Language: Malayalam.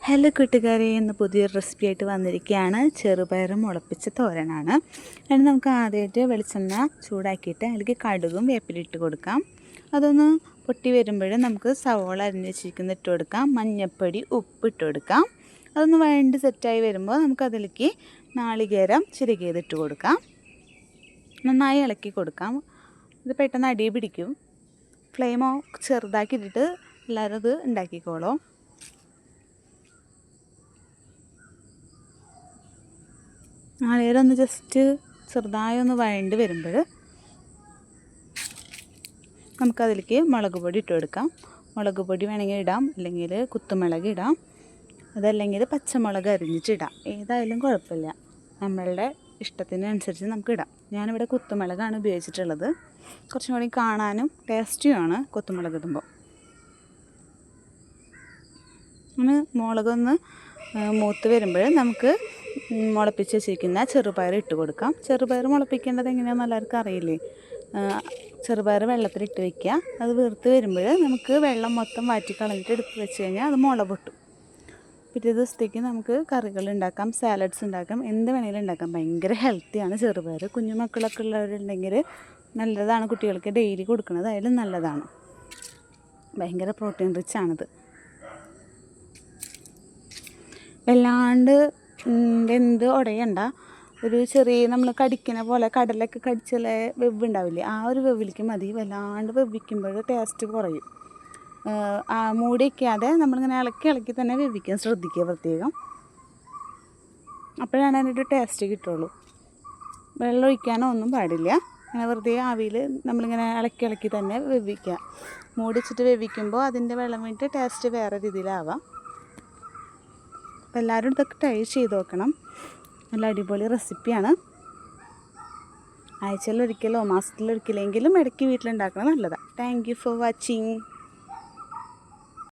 ഹലോ കൂട്ടുകാരെ, ഇന്ന് പുതിയൊരു റെസിപ്പി ആയിട്ട് വന്നിരിക്കുകയാണ്. ചെറുപയർ മുളപ്പിച്ച തോരനാണ്. അതിന് നമുക്ക് ആദ്യമായിട്ട് വെളിച്ചെണ്ണ ചൂടാക്കിയിട്ട് അതിലേക്ക് കടുകും വേപ്പിലിട്ട് കൊടുക്കാം. അതൊന്ന് പൊട്ടി വരുമ്പോൾ നമുക്ക് സവോള അരിഞ്ഞ് വെച്ചിരിക്കുന്ന ഇട്ട് കൊടുക്കാം. മഞ്ഞൾപ്പൊടി, ഉപ്പ് ഇട്ട് കൊടുക്കാം. അതൊന്ന് വഴണ്ട് സെറ്റായി വരുമ്പോൾ നമുക്ക് അതിലേക്ക് നാളികേരം ചിരകിയതിട്ട് കൊടുക്കാം. നന്നായി ഇളക്കി കൊടുക്കാം. ഇത് പെട്ടെന്ന് അടി പിടിക്കും. ഫ്ലെയിമോ ചെറുതാക്കിയിട്ടിട്ട് എല്ലാവരും ഇത് ഉണ്ടാക്കിക്കോളൂ. നാളികേരം ഒന്ന് ജസ്റ്റ് ചെറുതായി ഒന്ന് വഴണ്ട് വരുമ്പോൾ നമുക്കതിലേക്ക് മുളക് പൊടി ഇട്ട് കൊടുക്കാം. മുളക് പൊടി വേണമെങ്കിൽ ഇടാം, അല്ലെങ്കിൽ കുത്തുമുളക് ഇടാം, അതല്ലെങ്കിൽ പച്ചമുളക് അരിഞ്ഞിട്ടിടാം. ഏതായാലും കുഴപ്പമില്ല, നമ്മളുടെ ഇഷ്ടത്തിനനുസരിച്ച് നമുക്ക് ഇടാം. ഞാനിവിടെ കുത്തുമുളകാണ് ഉപയോഗിച്ചിട്ടുള്ളത്. കുറച്ചും കൂടി കാണാനും ടേസ്റ്റിയുമാണ് കുത്തുമുളക് ഇടുമ്പോൾ. അങ്ങനെ മുളകൊന്ന് മൂത്ത് വരുമ്പോൾ നമുക്ക് മുളപ്പിച്ച് വെച്ചിരിക്കുന്ന ചെറുപയർ ഇട്ട് കൊടുക്കാം. ചെറുപയർ മുളപ്പിക്കേണ്ടത് എങ്ങനെയാണെന്ന് എല്ലാവർക്കും അറിയില്ലേ? ചെറുപയർ വെള്ളത്തിലിട്ട് വയ്ക്കുക. അത് വീർത്ത് വരുമ്പോൾ നമുക്ക് വെള്ളം മൊത്തം വാറ്റി കളഞ്ഞിട്ട് എടുത്ത് വെച്ച് കഴിഞ്ഞാൽ അത് മുള പൊട്ടും. പിറ്റേ ദിവസത്തേക്ക് നമുക്ക് കറികൾ ഉണ്ടാക്കാം, സാലഡ്സ് ഉണ്ടാക്കാം, എന്ത് വേണമെങ്കിലും ഉണ്ടാക്കാം. ഭയങ്കര ഹെൽത്തിയാണ് ചെറുപയർ. കുഞ്ഞു മക്കളൊക്കെ ഉള്ളവരുണ്ടെങ്കിൽ നല്ലതാണ്. കുട്ടികൾക്ക് ഡെയിലി കൊടുക്കുന്നത് അതിലും നല്ലതാണ്. ഭയങ്കര പ്രോട്ടീൻ റിച്ച് ആണിത്. വല്ലാണ്ട് എന്ത് ഉടയണ്ട, ഒരു ചെറിയ നമ്മൾ കടിക്കുന്ന പോലെ കടലൊക്കെ കടിച്ചുള്ള വെവ് ഉണ്ടാവില്ലേ, ആ ഒരു വെവിലേക്ക് മതി. വല്ലാണ്ട് വെവിക്കുമ്പോൾ ടേസ്റ്റ് കുറയും. മൂടി വയ്ക്കാതെ നമ്മളിങ്ങനെ ഇളക്കി തന്നെ വെവിക്കാൻ ശ്രദ്ധിക്കുക പ്രത്യേകം. അപ്പോഴാണ് അതിൻ്റെ ടേസ്റ്റ് കിട്ടുള്ളൂ. വെള്ളം ഒഴിക്കാനോ ഒന്നും പാടില്ല. അങ്ങനെ വെറുതെ ആവിയിൽ നമ്മളിങ്ങനെ ഇളക്കി തന്നെ വെവിക്കുക. മൂടി വെച്ചിട്ട് വെവിക്കുമ്പോൾ അതിൻ്റെ വെള്ളം വീണിട്ട് ടേസ്റ്റ് വേറെ രീതിയിലാവാം. അപ്പോൾ എല്ലാവരും ഇതൊക്കെ ട്രൈ ചെയ്ത് നോക്കണം. നല്ല അടിപൊളി റെസിപ്പിയാണ്. ആഴ്ചയിലൊരിക്കലോ മാസത്തിലൊരിക്കലെങ്കിലും ഇടയ്ക്ക് വീട്ടിലുണ്ടാക്കണം, നല്ലതാണ്. Thank you for watching.